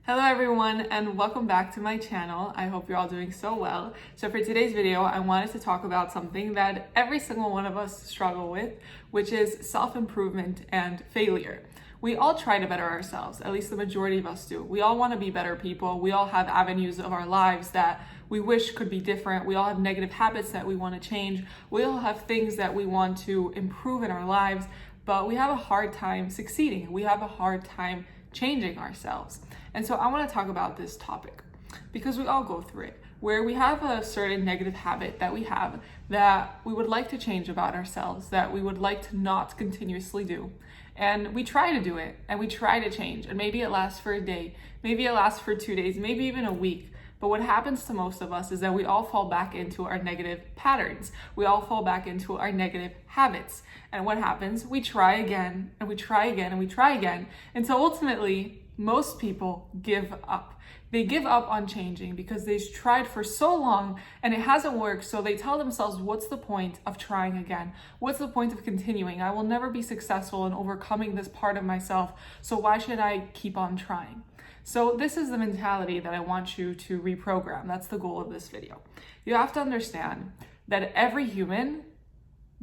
Hello everyone and welcome back to my channel. I hope you're all doing so well. So for today's video, I wanted to talk about something that every single one of us struggle with, which is self-improvement and failure. We all try to better ourselves, at least the majority of us do. We all want to be better people. We all have avenues of our lives that we wish could be different. We all have negative habits that we want to change. We all have things that we want to improve in our lives, but we have a hard time succeeding. We have a hard time changing ourselves. And so I want to talk about this topic because we all go through it, where we have a certain negative habit that we have that we would like to change about ourselves, that we would like to not continuously do. And we try to do it and we try to change. And maybe it lasts for a day, maybe it lasts for 2 days, maybe even a week. But what happens to most of us is that we all fall back into our negative patterns. We all fall back into our negative habits. And what happens? We try again and we try again and we try again. And so ultimately, most people give up. They give up on changing because they've tried for so long and it hasn't worked. So they tell themselves, what's the point of trying again? What's the point of continuing? I will never be successful in overcoming this part of myself. So why should I keep on trying? So this is the mentality that I want you to reprogram. That's the goal of this video. You have to understand that every human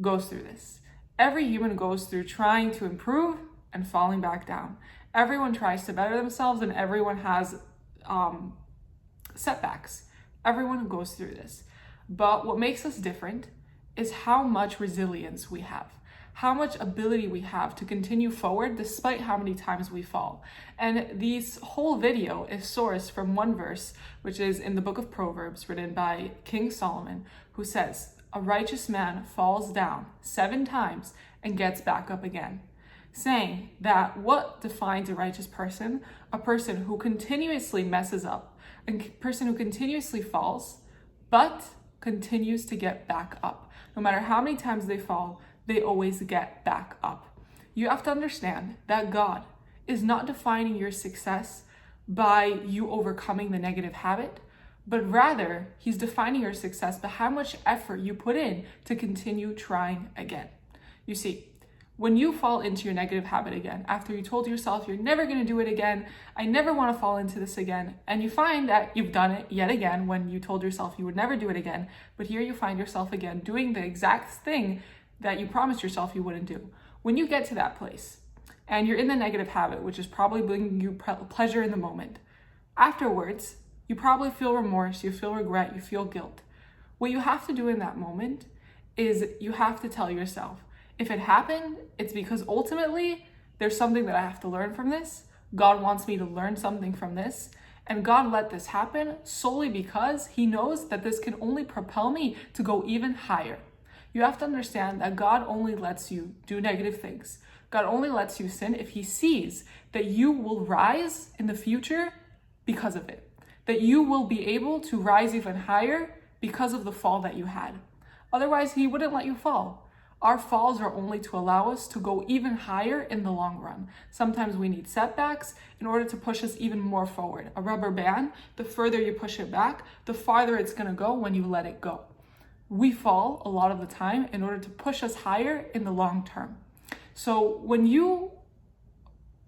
goes through this. Every human goes through trying to improve and falling back down. Everyone tries to better themselves and everyone has setbacks. Everyone goes through this. But what makes us different is how much resilience we have, how much ability we have to continue forward despite how many times we fall. And this whole video is sourced from one verse, which is in the book of Proverbs, written by King Solomon, who says, "A righteous man falls down 7 times and gets back up again." Saying that what defines a righteous person? A person who continuously messes up, a person who continuously falls, but continues to get back up. No matter how many times they fall, they always get back up. You have to understand that God is not defining your success by you overcoming the negative habit, but rather He's defining your success by how much effort you put in to continue trying again. You see, when you fall into your negative habit again, after you told yourself you're never going to do it again, I never want to fall into this again, and you find that you've done it yet again when you told yourself you would never do it again, but here you find yourself again doing the exact thing that you promised yourself you wouldn't do. When you get to that place and you're in the negative habit, which is probably bringing you pleasure in the moment, afterwards, you probably feel remorse, you feel regret, you feel guilt. What you have to do in that moment is you have to tell yourself, if it happened, it's because ultimately there's something that I have to learn from this. God wants me to learn something from this. And God let this happen solely because He knows that this can only propel me to go even higher. You have to understand that God only lets you do negative things. God only lets you sin if He sees that you will rise in the future because of it. That you will be able to rise even higher because of the fall that you had. Otherwise, He wouldn't let you fall. Our falls are only to allow us to go even higher in the long run. Sometimes we need setbacks in order to push us even more forward. A rubber band, the further you push it back, the farther it's going to go when you let it go. We fall a lot of the time in order to push us higher in the long term. So when you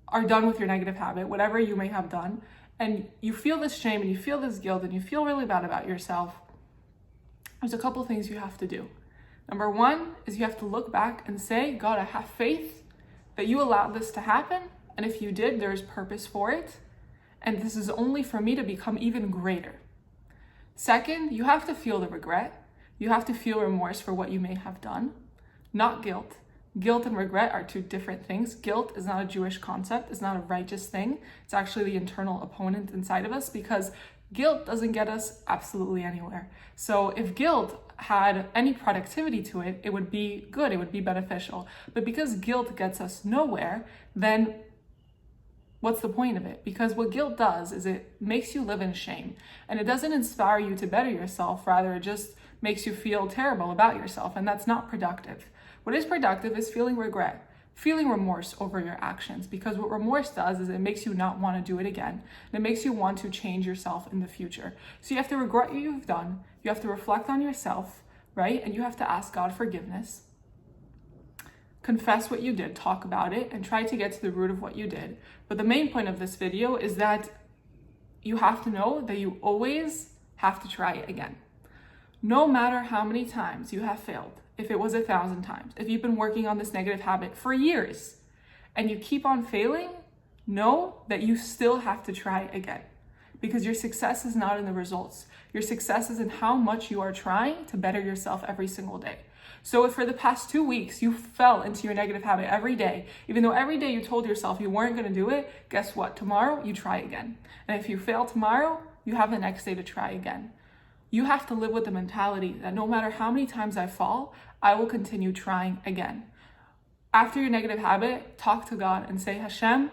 are done with your negative habit, whatever you may have done, and you feel this shame and you feel this guilt and you feel really bad about yourself, there's a couple things you have to do. Number 1 is you have to look back and say, God, I have faith that you allowed this to happen. And if you did, there's purpose for it. And this is only for me to become even greater. Second, you have to feel the regret. You have to feel remorse for what you may have done, not guilt. Guilt and regret are 2 different things. Guilt is not a Jewish concept. It's not a righteous thing. It's actually the internal opponent inside of us because guilt doesn't get us absolutely anywhere. So if guilt had any productivity to it, it would be good, it would be beneficial. But because guilt gets us nowhere, then what's the point of it? Because what guilt does is it makes you live in shame. And it doesn't inspire you to better yourself, rather it just makes you feel terrible about yourself, and that's not productive. What is productive is feeling regret, feeling remorse over your actions, because what remorse does is it makes you not want to do it again. And it makes you want to change yourself in the future. So you have to regret what you've done. You have to reflect on yourself, right? And you have to ask God forgiveness. Confess what you did, talk about it, and try to get to the root of what you did. But the main point of this video is that you have to know that you always have to try again. No matter how many times you have failed, if it was 1,000 times, if you've been working on this negative habit for years and you keep on failing, know that you still have to try again, because your success is not in the results. Your success is in how much you are trying to better yourself every single day. So if for the past 2 weeks you fell into your negative habit every day, even though every day you told yourself you weren't going to do it, guess what? Tomorrow you try again. And if you fail tomorrow, you have the next day to try again. You have to live with the mentality that no matter how many times I fall, I will continue trying again. After your negative habit, talk to God and say, Hashem,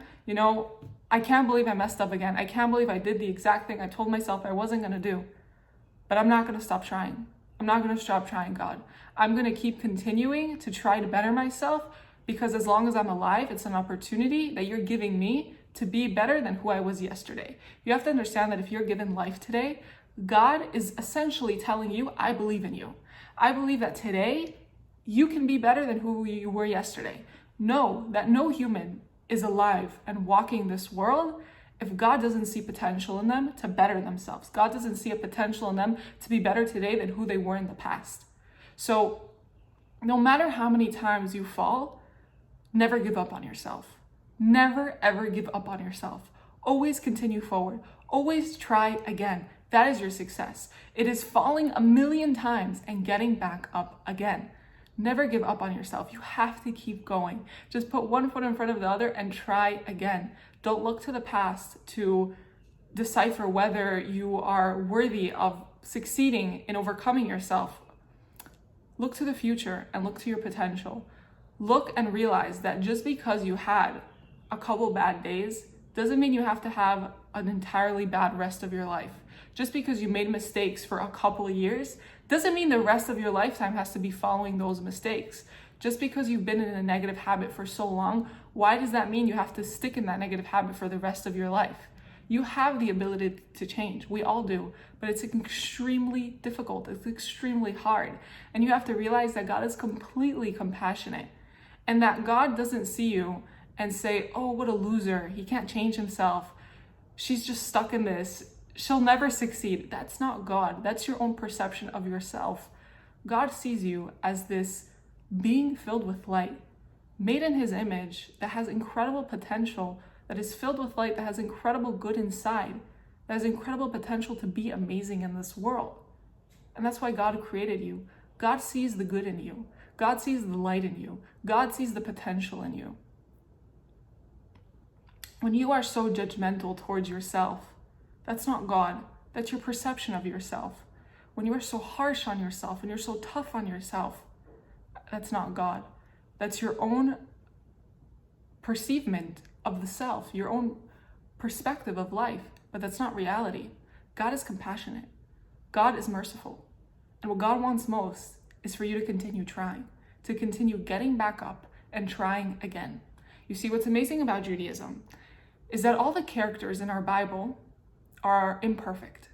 I can't believe I messed up again. I can't believe I did the exact thing I told myself I wasn't going to do. But I'm not going to stop trying. I'm not going to stop trying, God. I'm going to keep continuing to try to better myself, because as long as I'm alive, it's an opportunity that you're giving me to be better than who I was yesterday. You have to understand that if you're given life today, God is essentially telling you, I believe in you. I believe that today you can be better than who you were yesterday. Know that no human is alive and walking this world if God doesn't see potential in them to better themselves. God doesn't see a potential in them to be better today than who they were in the past. So no matter how many times you fall, never give up on yourself. Never, ever give up on yourself. Always continue forward. Always try again. That is your success. It is falling 1,000,000 times and getting back up again. Never give up on yourself. You have to keep going. Just put one foot in front of the other and try again. Don't look to the past to decipher whether you are worthy of succeeding in overcoming yourself. Look to the future and look to your potential. Look and realize that just because you had a couple bad days doesn't mean you have to have an entirely bad rest of your life. Just because you made mistakes for a couple of years doesn't mean the rest of your lifetime has to be following those mistakes. Just because you've been in a negative habit for so long, why does that mean you have to stick in that negative habit for the rest of your life? You have the ability to change. We all do, but it's extremely difficult. It's extremely hard. And you have to realize that God is completely compassionate, and that God doesn't see you and say, oh, what a loser. He can't change himself. She's just stuck in this. She'll never succeed. That's not God. That's your own perception of yourself. God sees you as this being filled with light, made in his image, that has incredible potential, that is filled with light, that has incredible good inside, that has incredible potential to be amazing in this world. And that's why God created you. God sees the good in you. God sees the light in you. God sees the potential in you. When you are so judgmental towards yourself, that's not God. That's your perception of yourself. When you are so harsh on yourself and you're so tough on yourself, that's not God. That's your own perceivement of the self, your own perspective of life, but that's not reality. God is compassionate. God is merciful. And what God wants most is for you to continue trying, to continue getting back up and trying again. You see, what's amazing about Judaism is that all the characters in our Bible are imperfect.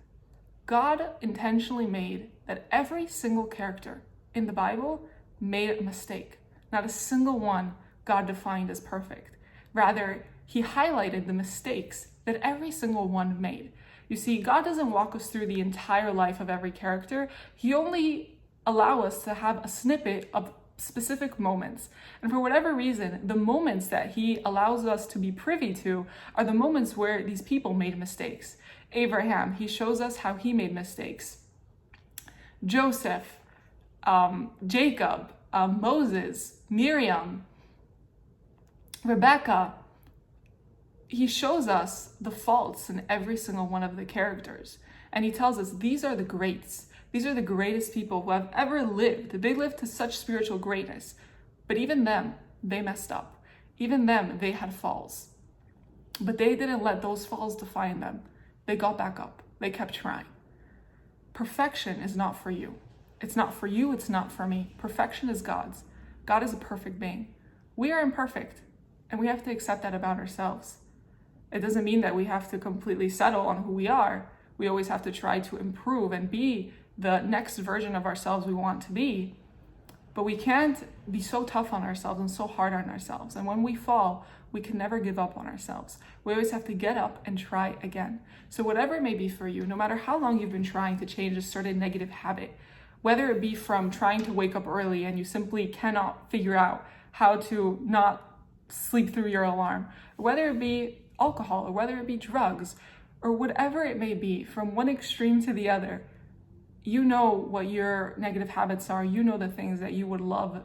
God intentionally made that every single character in the Bible made a mistake. Not a single one God defined as perfect. Rather, he highlighted the mistakes that every single one made. You see, God doesn't walk us through the entire life of every character. He only allows us to have a snippet of specific moments. And for whatever reason, the moments that he allows us to be privy to are the moments where these people made mistakes. Abraham, he shows us how he made mistakes. Joseph, Jacob, Moses, Miriam, Rebecca, he shows us the faults in every single one of the characters. And he tells us these are the greats. These are the greatest people who have ever lived. They lived to such spiritual greatness. But even them, they messed up. Even them, they had falls. But they didn't let those falls define them. They got back up. They kept trying. Perfection is not for you. It's not for you. It's not for me. Perfection is God's. God is a perfect being. We are imperfect, and we have to accept that about ourselves. It doesn't mean that we have to completely settle on who we are. We always have to try to improve and be the next version of ourselves we want to be. But we can't be so tough on ourselves and so hard on ourselves. And when we fall, we can never give up on ourselves. We always have to get up and try again. So whatever it may be for you, no matter how long you've been trying to change a certain negative habit, whether it be from trying to wake up early and you simply cannot figure out how to not sleep through your alarm, or whether it be alcohol, or whether it be drugs, or whatever it may be, from one extreme to the other, you know what your negative habits are. You know the things that you would love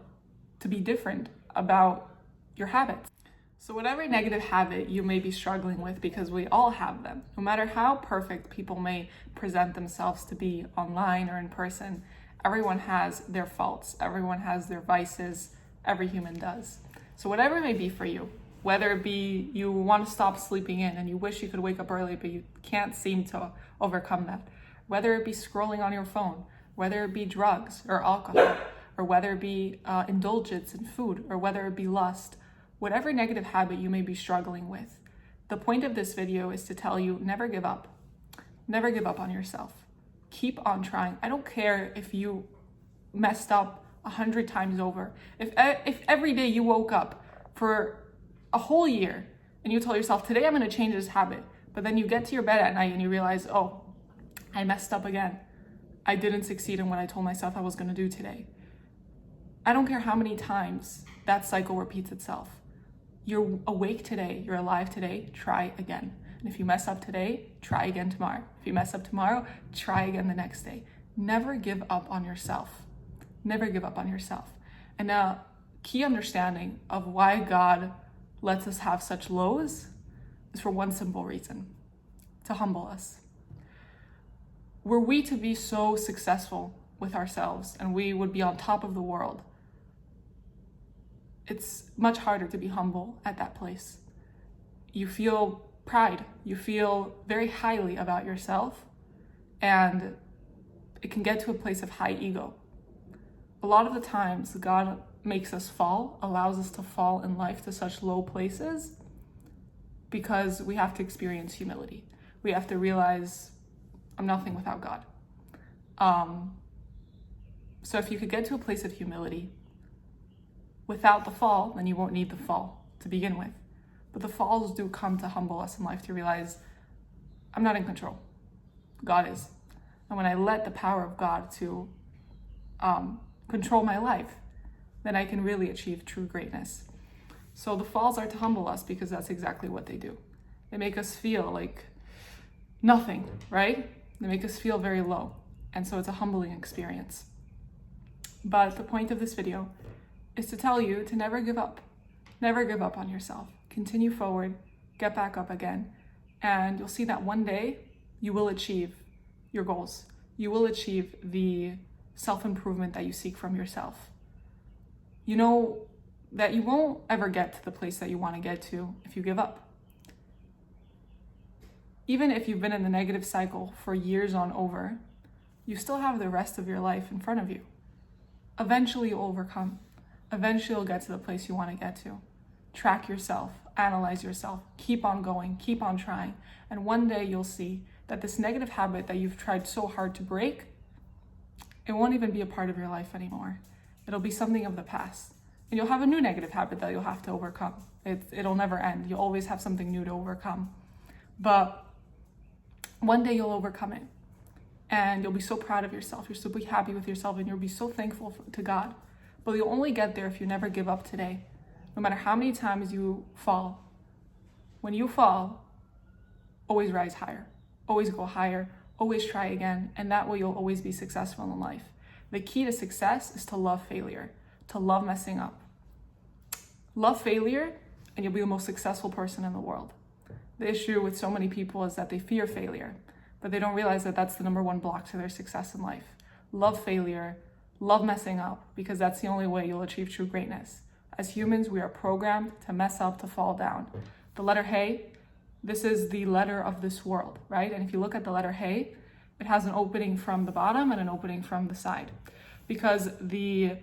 to be different about your habits. So whatever negative habit you may be struggling with, because we all have them, no matter how perfect people may present themselves to be online or in person, everyone has their faults, everyone has their vices, every human does. So whatever it may be for you, whether it be you want to stop sleeping in and you wish you could wake up early, but you can't seem to overcome that, whether it be scrolling on your phone, whether it be drugs or alcohol, or whether it be indulgence in food, or whether it be lust, whatever negative habit you may be struggling with, the point of this video is to tell you, never give up. Never give up on yourself. Keep on trying. I don't care if you messed up 100 times over. If every day you woke up for a whole year and you told yourself, today I'm going to change this habit, but then you get to your bed at night and you realize, oh, I messed up again. I didn't succeed in what I told myself I was going to do today. I don't care how many times that cycle repeats itself. You're awake today, you're alive today, try again. And if you mess up today, try again tomorrow. If you mess up tomorrow, try again the next day. Never give up on yourself. Never give up on yourself. And a key understanding of why God lets us have such lows is for one simple reason: to humble us. Were we to be so successful with ourselves and we would be on top of the world, it's much harder to be humble at that place. You feel pride, you feel very highly about yourself, and it can get to a place of high ego. A lot of the times, God makes us fall, allows us to fall in life to such low places because we have to experience humility. We have to realize, I'm nothing without God. So if you could get to a place of humility without the fall, then you won't need the fall to begin with. But the falls do come to humble us in life, to realize I'm not in control. God is. And when I let the power of God to control my life, then I can really achieve true greatness. So the falls are to humble us because that's exactly what they do. They make us feel like nothing, right? They make us feel very low. And so it's a humbling experience. But the point of this video is to tell you to never give up. Never give up on yourself. Continue forward, get back up again, and you'll see that one day you will achieve your goals. You will achieve the self-improvement that you seek from yourself. You know that you won't ever get to the place that you want to get to if you give up. Even if you've been in the negative cycle for years on over, you still have the rest of your life in front of you. Eventually you'll overcome. Eventually you'll get to the place you want to get to. Track yourself, analyze yourself, keep on going, keep on trying. And one day you'll see that this negative habit that you've tried so hard to break, it won't even be a part of your life anymore. It'll be something of the past. And you'll have a new negative habit that you'll have to overcome. It'll never end. You'll always have something new to overcome. But one day you'll overcome it. And you'll be so proud of yourself. You'll still be happy with yourself, and you'll be so thankful to God. But you'll only get there if you never give up today. No matter how many times you fall. When you fall, always rise higher. Always go higher. Always try again. And that way you'll always be successful in life. The key to success is to love failure. To love messing up. Love failure, and you'll be the most successful person in the world. The issue with so many people is that they fear failure, but they don't realize that that's the number one block to their success in life. Love failure, love messing up, because that's the only way you'll achieve true greatness. As humans, we are programmed to mess up, to fall down. The letter Hey, this is the letter of this world, right? And if you look at the letter Hey, it has an opening from the bottom and an opening from the side. Because the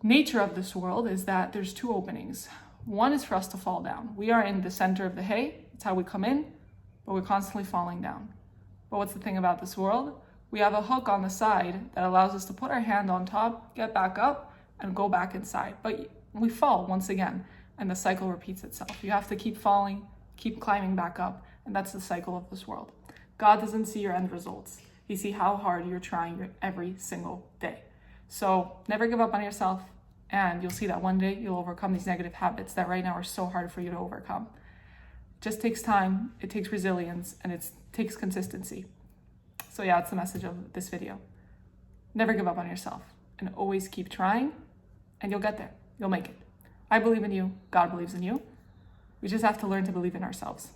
nature of this world is that there's two openings. One is for us to fall down. We are in the center of the hay. It's how we come in, but we're constantly falling down. But what's the thing about this world? We have a hook on the side that allows us to put our hand on top, get back up, and go back inside. But we fall once again, and the cycle repeats itself. You have to keep falling, keep climbing back up, and that's the cycle of this world. God doesn't see your end results. He sees how hard you're trying every single day. So never give up on yourself, and you'll see that one day you'll overcome these negative habits that right now are so hard for you to overcome. It just takes time, it takes resilience, and it takes consistency. So yeah, that's the message of this video. Never give up on yourself, and always keep trying, and you'll get there. You'll make it. I believe in you. God believes in you. We just have to learn to believe in ourselves.